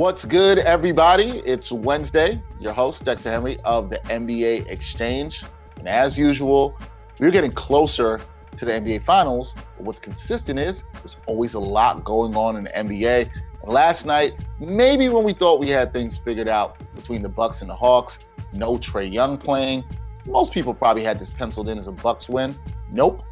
What's good, everybody? It's Wednesday. Your host, Dexter Henry of the NBA Exchange. And as usual, we're getting closer to the NBA Finals. But what's consistent is there's always a lot going on in the NBA. And last night, maybe when we thought we had things figured out between the Bucks and the Hawks, no Trae Young playing. Most people probably had this penciled in as a Bucks win. Nope.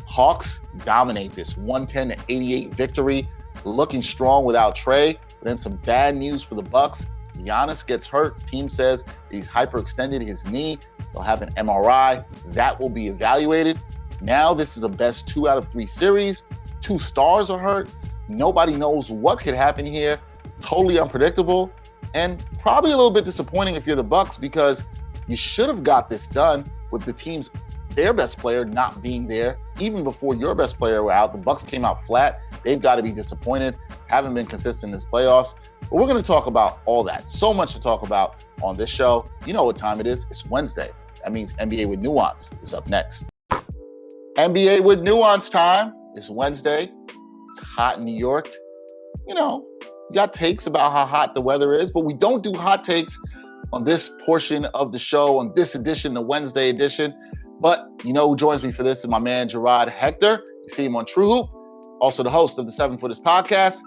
Hawks dominate this 110-88 victory, looking strong without Trae. Then some bad news for the Bucks. Giannis gets hurt. Team says he's hyperextended his knee. They'll have an MRI. That will be evaluated. Now this is a best 2 out of 3 series. 2 stars are hurt. Nobody knows what could happen here. Totally unpredictable. And probably a little bit disappointing if you're the Bucks, because you should have got this done with the team's their best player not being there. Even before your best player were out, the Bucks came out flat. They've got to be disappointed. Haven't been consistent in this playoffs. But we're going to talk about all that. So much to talk about on this show. You know what time it is. It's Wednesday. That means NBA with Nuance is up next. NBA with Nuance time. It's Wednesday. It's hot in New York. You know, we got takes about how hot the weather is, but we don't do hot takes on this portion of the show, on this edition, the Wednesday edition. But you know who joins me for this is my man, Jarod Hector. You see him on True Hoop. Also the host of the 7 Footers podcast.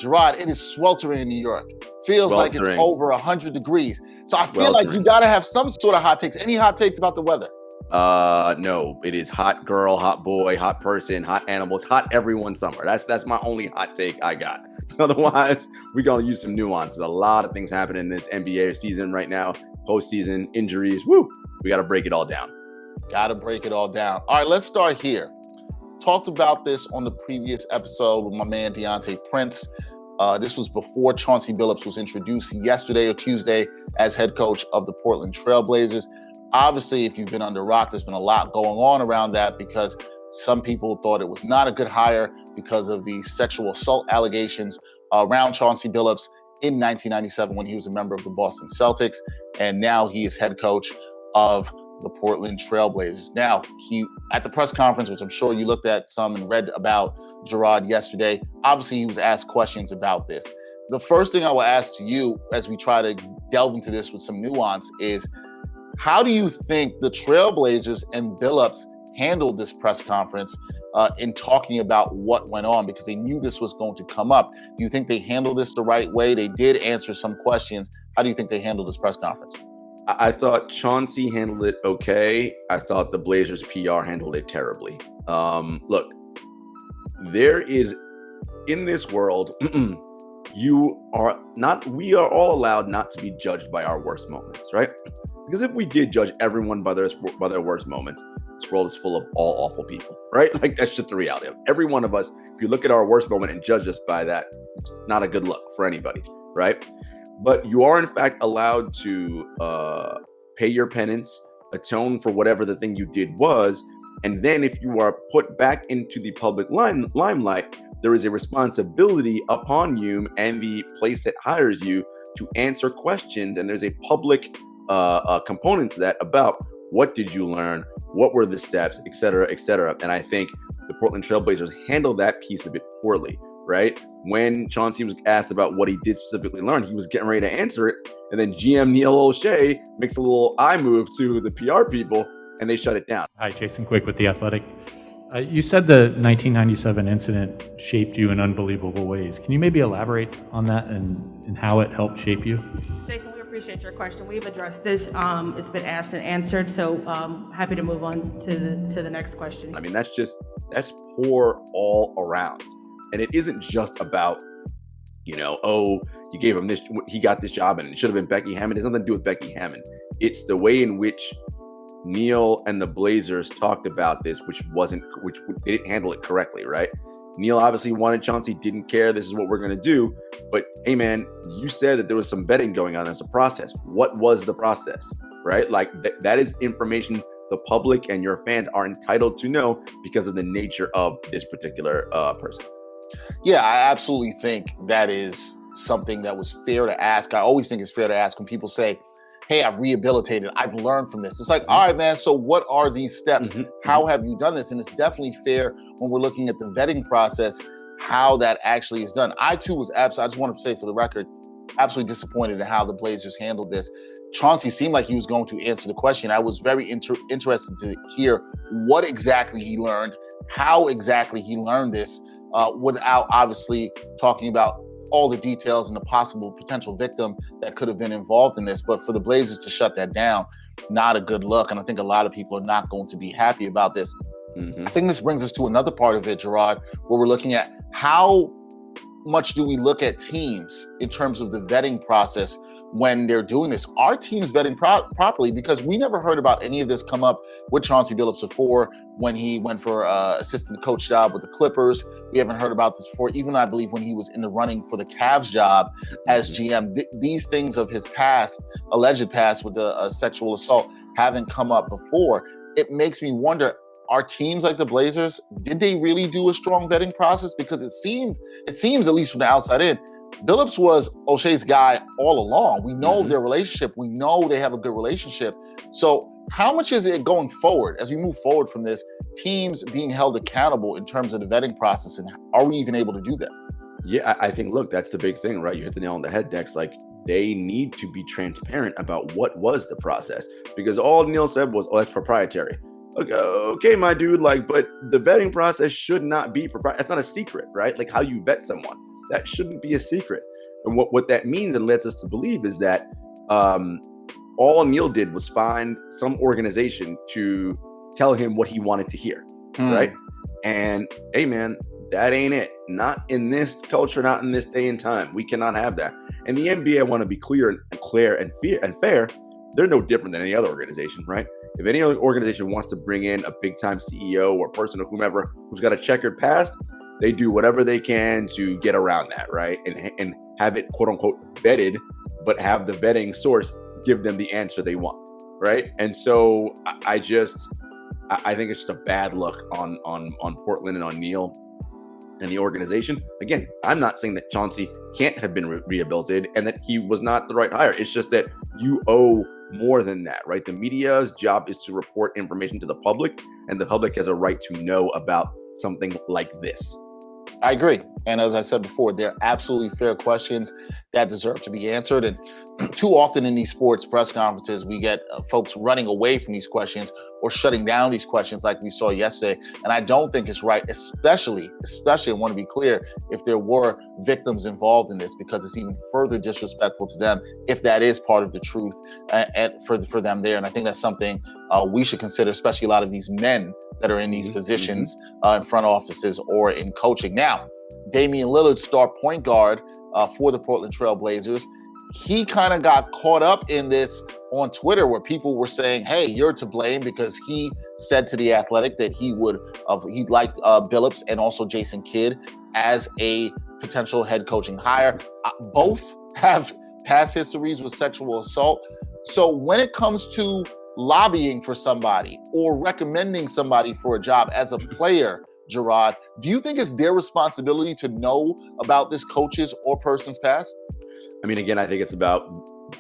Jarod, it is sweltering in New York. Feels like it's over 100 degrees. So I feel like you got to have some sort of hot takes. Any hot takes about the weather? No, it is hot girl, hot boy, hot person, hot animals, hot everyone summer. That's my only hot take I got. Otherwise, we're going to use some nuance. There's a lot of things happening in this NBA season right now. Postseason, injuries, woo. We got to break it all down. Got to break it all down. All right, let's start here. Talked about this on the previous episode with my man Deontay Prince. This was before Chauncey Billups was introduced yesterday or Tuesday as head coach of the Portland Trail Blazers. Obviously, if you've been under rock, there's been a lot going on around that because some people thought it was not a good hire because of the sexual assault allegations around Chauncey Billups in 1997 when he was a member of the Boston Celtics. And now he is head coach of the Portland Trail Blazers. Now, he at the press conference, which I'm sure you looked at some and read about Jarod yesterday, obviously he was asked questions about this. The first thing I will ask to you as we try to delve into this with some nuance is, how do you think the Trailblazers and Billups handled this press conference in talking about what went on? Because they knew this was going to come up. Do you think they handled this the right way? They did answer some questions. How do you think they handled this press conference? I thought Chauncey handled it okay. I thought the Blazers PR handled it terribly. Look, there is, in this world, we are all allowed not to be judged by our worst moments, right? Because if we did judge everyone by their worst moments, this world is full of all awful people, right? Like, that's just the reality of every one of us. If you look at our worst moment and judge us by that, it's not a good look for anybody, right? But you are, in fact, allowed to pay your penance, atone for whatever the thing you did was. And then if you are put back into the public limelight, there is a responsibility upon you and the place that hires you to answer questions. And there's a public component to that about what did you learn, what were the steps, et cetera, et cetera. And I think the Portland Trailblazers handled that piece of it poorly. Right? When Chauncey was asked about what he did specifically learn, he was getting ready to answer it. And then GM Neil Olshey makes a little eye move to the PR people and they shut it down. Hi, Jason Quick with The Athletic. You said the 1997 incident shaped you in unbelievable ways. Can you maybe elaborate on that and how it helped shape you? Jason, we appreciate your question. We've addressed this. It's been asked and answered. So happy to move on to the next question. I mean, that's poor all around. And it isn't just about, you gave him this, he got this job and it should have been Becky Hammond. It has nothing to do with Becky Hammond. It's the way in which Neil and the Blazers talked about this, which they didn't handle it correctly, right? Neil obviously wanted Chauncey, didn't care. This is what we're going to do. But hey, man, you said that there was some vetting going on as a process. What was the process, right? Like that is information the public and your fans are entitled to know because of the nature of this particular person. Yeah, I absolutely think that is something that was fair to ask. I always think it's fair to ask when people say, hey, I've rehabilitated, I've learned from this. It's like, all right, man, so what are these steps? How have you done this? And it's definitely fair when we're looking at the vetting process, how that actually is done. I too was absolutely, I just want to say for the record, absolutely disappointed in how the Blazers handled this. Chauncey seemed like he was going to answer the question. I was very interested to hear what exactly he learned, how exactly he learned this, without obviously talking about all the details and the possible potential victim that could have been involved in this. But for the Blazers to shut that down, not a good look. And I think a lot of people are not going to be happy about this. I think this brings us to another part of it, Jarod, where we're looking at how much do we look at teams in terms of the vetting process when they're doing this. Are teams vetting properly? Because we never heard about any of this come up with Chauncey Billups before when he went for assistant coach job with the Clippers. We haven't heard about this before, even I believe when he was in the running for the Cavs job as GM. These things of his past, alleged past with the sexual assault, haven't come up before. It makes me wonder, are teams like the Blazers, did they really do a strong vetting process? Because it seems, at least from the outside in, Billups was Olshey's guy all along. We know their relationship. We know they have a good relationship. So how much is it going forward, as we move forward from this, teams being held accountable in terms of the vetting process, and are we even able to do that? Yeah, I think, look, that's the big thing, right? You hit the nail on the head, Dex. Like, they need to be transparent about what was the process, because all Neil said was, oh, that's proprietary. Okay, my dude, like, but the vetting process should not be proprietary. That's not a secret, right? Like, how you vet someone, that shouldn't be a secret. And what that means and lets us to believe is that all Neil did was find some organization to tell him what he wanted to hear, right? And hey, man, that ain't it. Not in this culture, not in this day and time. We cannot have that. And the NBA, I want to be clear and fair. They're no different than any other organization, right? If any other organization wants to bring in a big-time CEO or person or whomever who's got a checkered past, they do whatever they can to get around that, right? And have it, quote unquote, vetted, but have the vetting source give them the answer they want, right? And so I think it's just a bad look on Portland and on Neil and the organization. Again, I'm not saying that Chauncey can't have been rehabilitated and that he was not the right hire. It's just that you owe more than that, right? The media's job is to report information to the public, and the public has a right to know about something like this. I agree. And as I said before, they're absolutely fair questions that deserve to be answered. And too often in these sports press conferences, we get folks running away from these questions or shutting down these questions like we saw yesterday. And I don't think it's right, especially, I want to be clear, if there were victims involved in this, because it's even further disrespectful to them if that is part of the truth and for them there. And I think that's something we should consider, especially a lot of these men that are in these positions in front offices or in coaching. Now, Damian Lillard, star point guard for the Portland Trail Blazers, he kind of got caught up in this on Twitter where people were saying, hey, you're to blame because he said to The Athletic that he liked Billups and also Jason Kidd as a potential head coaching hire. Both have past histories with sexual assault. So when it comes to lobbying for somebody or recommending somebody for a job as a player, Jarod, do you think it's their responsibility to know about this coach's or person's past? I mean, again, I think it's about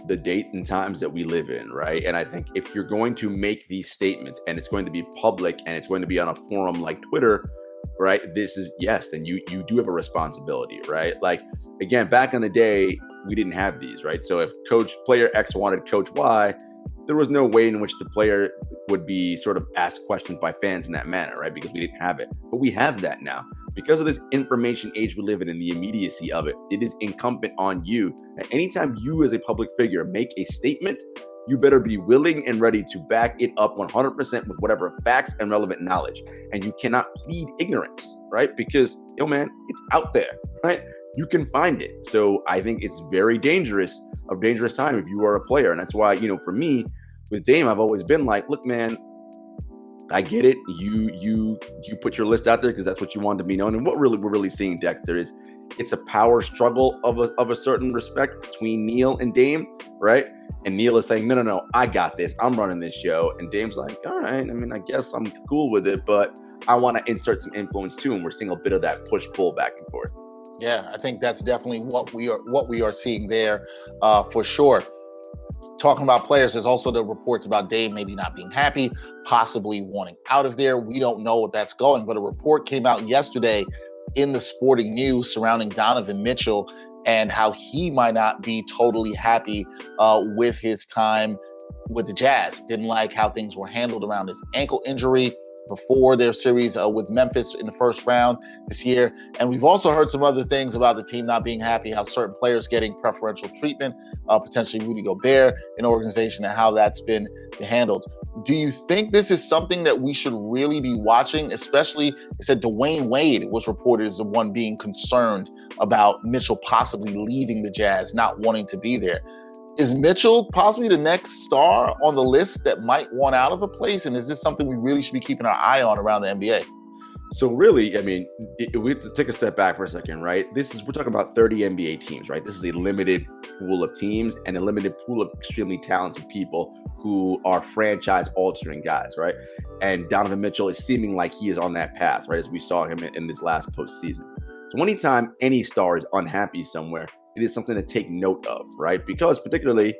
the date and times that we live in, right? And I think if you're going to make these statements and it's going to be public and it's going to be on a forum like Twitter, right? This is, yes, then you do have a responsibility, right? Like, again, back in the day, we didn't have these, right? So if player X wanted coach Y, there was no way in which the player would be sort of asked questions by fans in that manner, right? Because we didn't have it. But we have that now. Because of this information age we live in and the immediacy of it, it is incumbent on you. And anytime you as a public figure make a statement, you better be willing and ready to back it up 100% with whatever facts and relevant knowledge. And you cannot plead ignorance, right? Because, yo, man, it's out there, right? You can find it. So I think it's very dangerous time if you are a player. And that's why, for me, with Dame, I've always been like, look, man, I get it. You put your list out there because that's what you want to be known. And what we're really seeing, Dexter, is it's a power struggle of a certain respect between Neil and Dame, right? And Neil is saying, no, I got this. I'm running this show. And Dame's like, all right, I mean, I guess I'm cool with it, but I want to insert some influence too. And we're seeing a bit of that push-pull back and forth. Yeah, I think that's definitely what we are seeing there for sure. Talking about players, there's also the reports about Dame maybe not being happy, possibly wanting out of there. We don't know what that's going, but a report came out yesterday in the Sporting News surrounding Donovan Mitchell and how he might not be totally happy with his time with the Jazz. Didn't like how things were handled around his ankle injury before their series with Memphis in the first round this year. And we've also heard some other things about the team not being happy, how certain players getting preferential treatment, potentially Rudy Gobert in organization, and how that's been handled. Do you think this is something that we should really be watching? Especially, it said Dwayne Wade was reported as the one being concerned about Mitchell possibly leaving the Jazz, not wanting to be there. Is Mitchell possibly the next star on the list that might want out of a place? And is this something we really should be keeping our eye on around the NBA? So really, I mean, we have to take a step back for a second, right? We're talking about 30 NBA teams, right? This is a limited pool of teams and a limited pool of extremely talented people who are franchise-altering guys, right? And Donovan Mitchell is seeming like he is on that path, right? As we saw him in this last postseason. So anytime any star is unhappy somewhere, it is something to take note of, right? Because particularly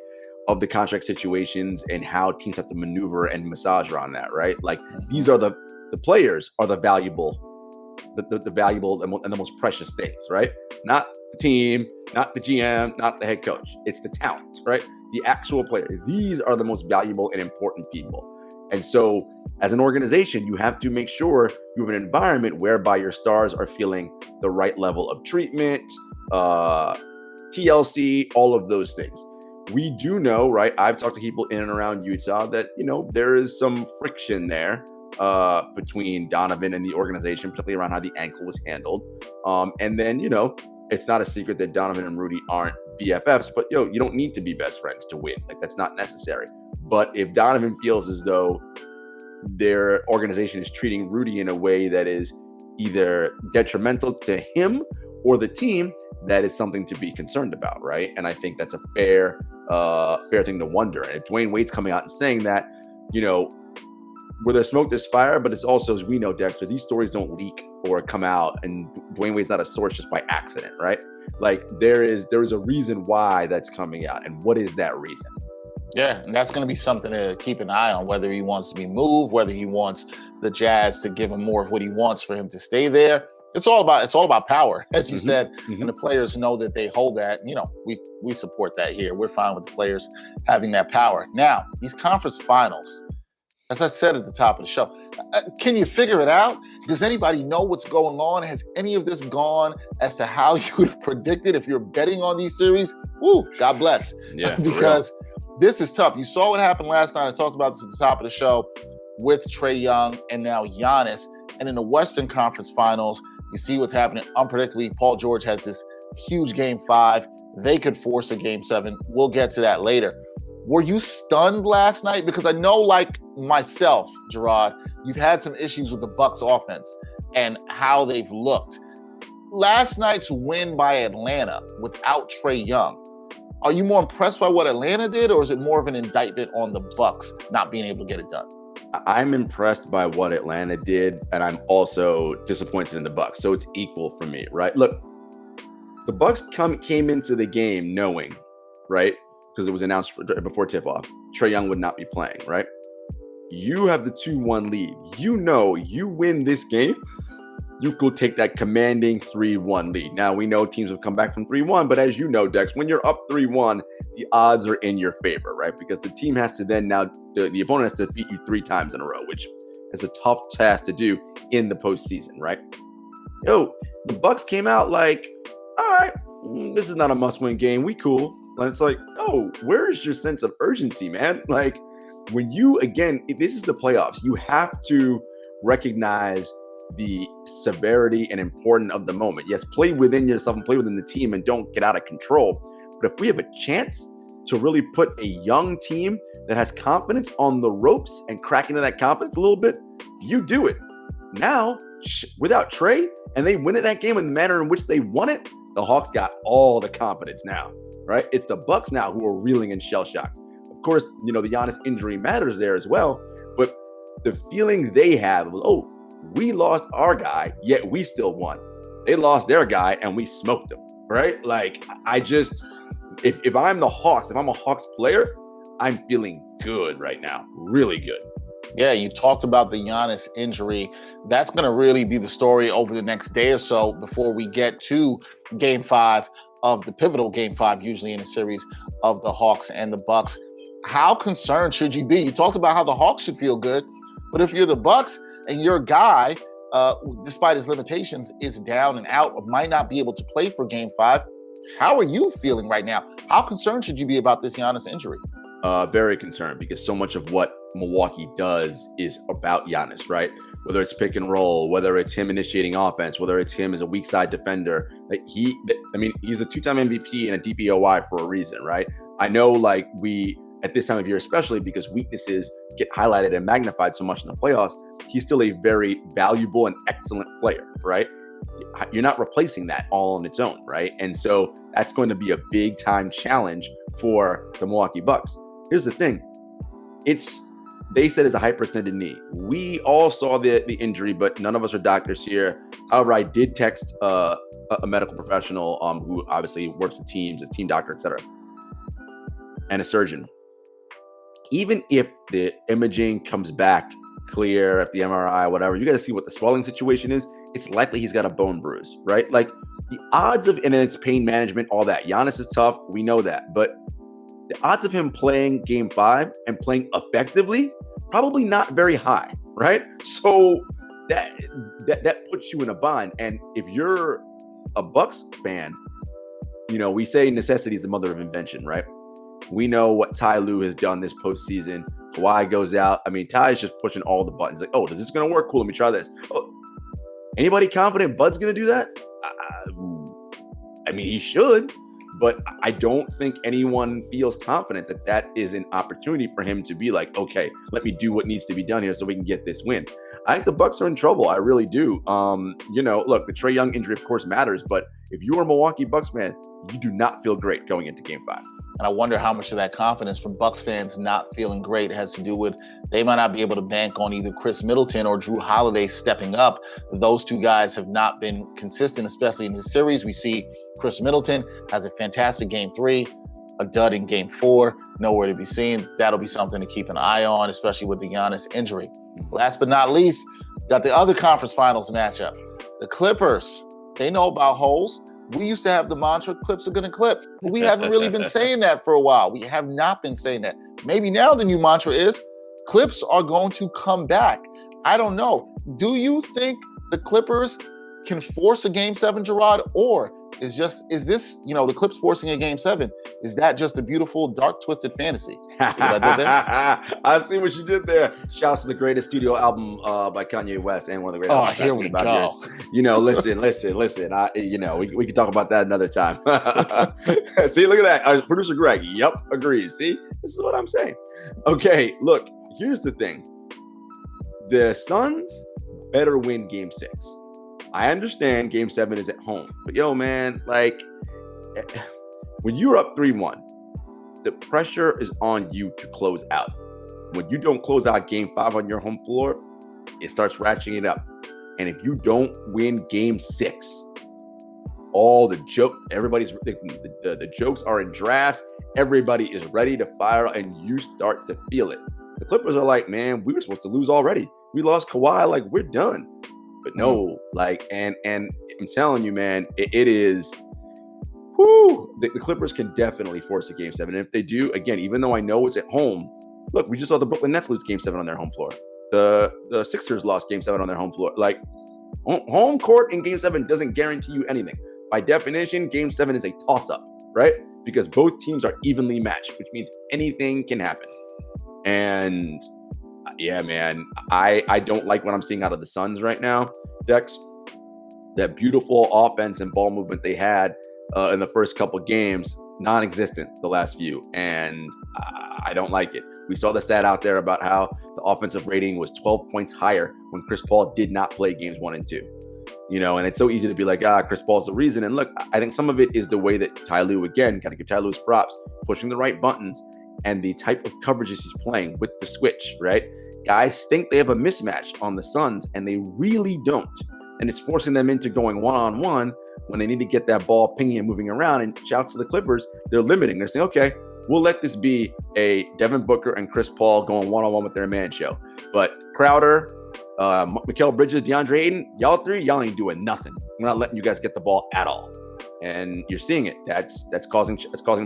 of the contract situations and how teams have to maneuver and massage around that, right? Like these are the players are the valuable and the most precious things, right? Not the team, not the GM, not the head coach. It's the talent, right? The actual player. These are the most valuable and important people. And so as an organization, you have to make sure you have an environment whereby your stars are feeling the right level of treatment, TLC, all of those things. We do know, right? I've talked to people in and around Utah that, there is some friction there between Donovan and the organization, particularly around how the ankle was handled. And then, it's not a secret that Donovan and Rudy aren't BFFs, but you don't need to be best friends to win. Like that's not necessary. But if Donovan feels as though their organization is treating Rudy in a way that is either detrimental to him or the team, that is something to be concerned about, right? And I think that's a fair thing to wonder. And if Dwayne Wade's coming out and saying that, where there's smoke, there's fire, but it's also, as we know, Dexter, these stories don't leak or come out, and Dwayne Wade's not a source just by accident, right? Like there is a reason why that's coming out, and what is that reason? Yeah, and that's going to be something to keep an eye on, whether he wants to be moved, whether he wants the Jazz to give him more of what he wants for him to stay there. It's all about power, as you said, and the players know that they hold that. We support that here. We're fine with the players having that power. Now, these conference finals, as I said at the top of the show, can you figure it out? Does anybody know what's going on? Has any of this gone as to how you would have predicted if you're betting on these series? Woo, God bless. Yeah, because this is tough. You saw what happened last night. I talked about this at the top of the show with Trae Young and now Giannis. And in the Western Conference Finals, you see what's happening unpredictably. Paul George has this huge Game 5. They could force a Game 7. We'll get to that later. Were you stunned last night? Because I know, like myself, Jarod, you've had some issues with the Bucks offense and how they've looked. Last night's win by Atlanta without Trae Young, are you more impressed by what Atlanta did, or is it more of an indictment on the Bucks not being able to get it done? I'm impressed by what Atlanta did, and I'm also disappointed in the Bucks. So it's equal for me, right? Look, the Bucks came into the game knowing, right, because it was announced before tip-off, Trae Young would not be playing, right? You have the 2-1 lead. You win this game, you could take that commanding 3-1 lead. Now, we know teams have come back from 3-1, but as you know, Dex, when you're up 3-1, the odds are in your favor, right? Because the team has to then the opponent has to beat you 3 times in a row, which is a tough task to do in the postseason, right? The Bucks came out like, all right, this is not a must-win game. We cool. And it's like, where is your sense of urgency, man? Like, when you, again, this is the playoffs. You have to recognize the severity and importance of the moment. Yes, play within yourself and play within the team and don't get out of control. But if we have a chance to really put a young team that has confidence on the ropes and crack into that confidence a little bit, you do it. Now, without Trae, and they win that game in the manner in which they won it, the Hawks got all the confidence now, right? It's the Bucks now who are reeling in shell shock. Of course, the Giannis injury matters there as well, but the feeling they have, we lost our guy, yet we still won. They lost their guy and we smoked them, right? Like, if I'm the Hawks, if I'm a Hawks player, I'm feeling good right now, really good. Yeah, you talked about the Giannis injury. That's going to really be the story over the next day or so before we get to Game 5 of the pivotal Game 5, usually in a series of the Hawks and the Bucks. How concerned should you be? You talked about how the Hawks should feel good, but if you're the Bucks and your guy, despite his limitations, is down and out or might not be able to play for Game 5, how are you feeling right now? How concerned should you be about this Giannis injury? Very concerned, because so much of what Milwaukee does is about Giannis, right? Whether it's pick and roll, whether it's him initiating offense, whether it's him as a weak side defender. He's a 2-time MVP and a DPOY for a reason, right? I know, at this time of year, especially because weaknesses get highlighted and magnified so much in the playoffs, he's still a very valuable and excellent player, right? You're not replacing that all on its own, right? And so that's going to be a big time challenge for the Milwaukee Bucks. Here's the thing. They said it's a hyperextended knee. We all saw the injury, but none of us are doctors here. However, I did text a medical professional who obviously works with teams, a team doctor, etc., and a surgeon. Even if the imaging comes back clear, if the MRI, whatever, you got to see what the swelling situation is. It's likely he's got a bone bruise, right? Like the odds of, and it's pain management, all that. Giannis is tough. We know that. But the odds of him playing Game 5 and playing effectively, probably not very high, right? So that puts you in a bind. And if you're a Bucks fan, we say necessity is the mother of invention, right? We know what Ty Lue has done this postseason. Kawhi goes out. Ty is just pushing all the buttons. Like, oh, is this going to work? Cool, let me try this. Oh, anybody confident Bud's going to do that? He should, but I don't think anyone feels confident that is an opportunity for him to be like, okay, let me do what needs to be done here so we can get this win. I think the Bucks are in trouble. I really do. Look, the Trae Young injury, of course, matters, but if you are a Milwaukee Bucks fan, you do not feel great going into Game 5. And I wonder how much of that confidence from Bucks fans not feeling great has to do with they might not be able to bank on either Chris Middleton or Drew Holiday stepping up. Those two guys have not been consistent, especially in the series. We see Chris Middleton has a fantastic Game 3, a dud in Game 4, nowhere to be seen. That'll be something to keep an eye on, especially with the Giannis injury. Last but not least, got the other conference finals matchup. The Clippers, they know about holes. We used to have the mantra, clips are going to clip. We haven't really been saying that for a while. We have not been saying that. Maybe now the new mantra is clips are going to come back. I don't know. Do you think the Clippers can force a Game 7, Jarod? Or is this, the Clips forcing a Game 7, is that just a beautiful, dark, twisted fantasy? See what I did there? I see what you did there. Shouts to the greatest studio album by Kanye West and one of the greatest. Oh, here we go. Listen. We can talk about that another time. See, look at that. Our producer Greg, yep, agrees. See, this is what I'm saying. Okay, look, here's the thing. The Suns better win Game 6. I understand Game 7 is at home, but man, when you're up 3-1, the pressure is on you to close out. When you don't close out Game 5 on your home floor, it starts ratcheting it up. And if you don't win Game 6, all the the jokes are in drafts. Everybody is ready to fire, and you start to feel it. The Clippers are like, man, we were supposed to lose already. We lost Kawhi, we're done. But no, and I'm telling you, man, it is. Whoo! The Clippers can definitely force a Game 7. And if they do, again, even though I know it's at home, look, we just saw the Brooklyn Nets lose Game 7 on their home floor. The Sixers lost Game 7 on their home floor. Home court in Game 7 doesn't guarantee you anything. By definition, Game 7 is a toss-up, right? Because both teams are evenly matched, which means anything can happen. And yeah, man, I don't like what I'm seeing out of the Suns right now, Dex. That beautiful offense and ball movement they had in the first couple games, non-existent the last few, and I don't like it. We saw the stat out there about how the offensive rating was 12 points higher when Chris Paul did not play games 1 and 2. And it's so easy to be like, Chris Paul's the reason. And look, I think some of it is the way that Ty Lue, again, got to give Ty Lue his props, pushing the right buttons and the type of coverages he's playing with the switch, right? Guys think they have a mismatch on the Suns, and they really don't. And it's forcing them into going one-on-one when they need to get that ball pinging and moving around. And shouts to the Clippers, they're limiting. They're saying, okay, we'll let this be a Devin Booker and Chris Paul going one-on-one with their man show. But Crowder, Mikal Bridges, DeAndre Ayton, y'all ain't doing nothing. We're not letting you guys get the ball at all. and you're seeing it. That's causing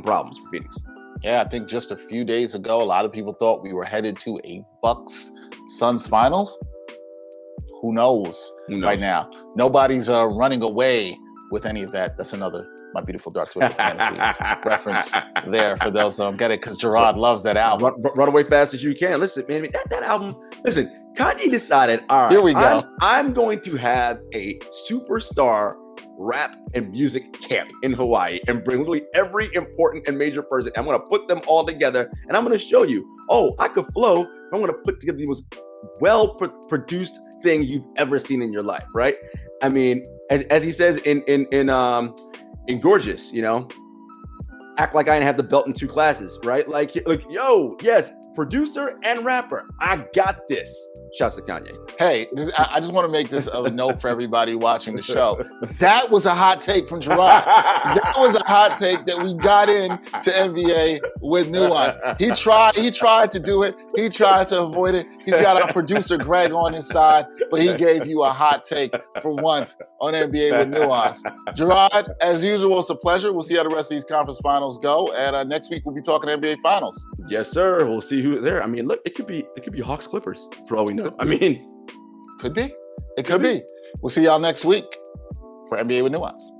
problems for Phoenix. Yeah, I think just a few days ago, a lot of people thought we were headed to a Bucks-Suns finals. Who knows right now? Nobody's running away with any of that. That's another My Beautiful Dark Twisted Fantasy reference there for those that don't get it, because Jarod loves that album. Run away fast as you can. Listen, man, that album. Listen, Kanye decided, all right, here we go. I'm going to have a superstar rap and music camp in Hawaii and bring literally every important and major person. I'm going to put them all together, and I'm going to show you, I could flow. I'm going to put together the most well-produced thing you've ever seen in your life, right? I mean, as he says in Gorgeous, act like I didn't have the belt in 2 classes, right? Like, yo, yes, producer and rapper, I got this. Shouts to Kanye. Hey, I just want to make this a note for everybody watching the show. That was a hot take from Jarod. That was a hot take that we got in to NBA with nuance. He tried to do it. He tried to avoid it. He's got our producer Greg on his side, but he gave you a hot take for once on NBA with nuance. Jarod, as usual, it's a pleasure. We'll see how the rest of these conference finals go, and next week we'll be talking NBA finals. Yes, sir. We'll see who's there. I mean, look, it could be Hawks Clippers for all we know. I mean, could be. It could be. We'll see y'all next week for NBA with Nuance.